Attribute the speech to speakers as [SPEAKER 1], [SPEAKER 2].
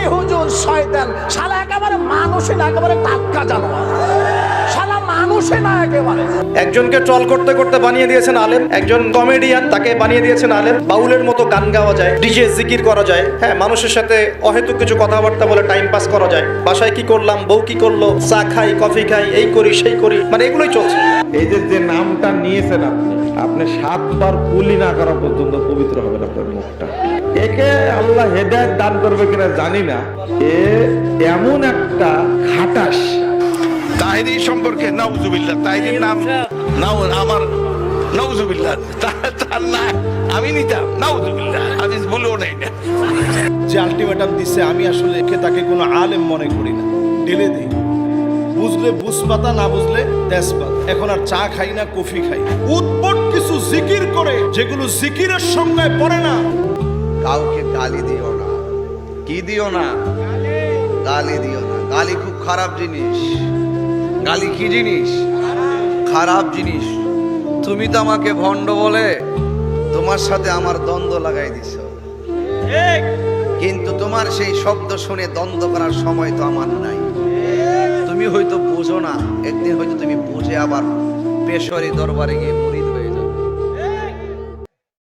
[SPEAKER 1] নবী হুজুর শয়তান শালা একেবারে মানুষই না, একেবারে টাটকা জানোয়ার, শালা মানুষই না একেবারে।
[SPEAKER 2] একজনকে ট্রল করতে করতে বানিয়ে দিয়েছেন আলেম, একজন কমেডিয়ান তাকে বানিয়ে দিয়েছেন আলেম। বাউলের মতো গান গাওয়া যায়, ডিজে জিকির করা যায়, হ্যাঁ মানুষের সাথে অহেতুক কিছু কথাবার্তা বলে টাইম পাস করা যায়, বাসায় কি করলাম, বউ কি করলো, চা খাই কফি খাই, এই করি সেই করি, মানে এগুলোই চলছে।
[SPEAKER 3] এই যে নামটা নিয়েছেন আপনি 7 বার কুলি না করা পর্যন্ত পবিত্র হবে না আপনার মুখটা। একে আল্লাহ হেদায়েত দান করবে কিনা জানি না, এ এমন একটা খাটাস।
[SPEAKER 4] তাহিরি সম্পর্কে নাউজুবিল্লাহ, তাহিরির নাম নাও আমার নাউজুবিল্লাহ, তার না আমি নিতাম নাউজুবিল্লাহ, আমি বলেও নাই না।
[SPEAKER 5] যে আলটিমেটাম দিচ্ছে আমি আসলে তাকে কোনো আলেম মনে করি না, ঢেলে দিই। বুঝলে বুঝপাতা, না বুঝলে তেজপাত। এখন আর চা খাই না, কফি খাই, উদ্ভট কিছু জিকির করে যেগুলো জিকিরের সংজ্ঞায় পড়ে না।
[SPEAKER 6] কাউকে গালি দিও না। কি দিও না? গালি দিও না। গালি খুব খারাপ জিনিস। গালি কি জিনিস? খারাপ জিনিস। তুমি তো আমাকে ভণ্ড বলে তোমার সাথে আমার দ্বন্দ্ব লাগাই দিছ, কিন্তু তোমার সেই শব্দ শুনে দ্বন্দ্ব করার সময় তো আমার নাই। তুমি হয়তো বোঝো না, একদিন হয়তো তুমি বুঝে আবার পেশোয়ারি দরবারে গিয়ে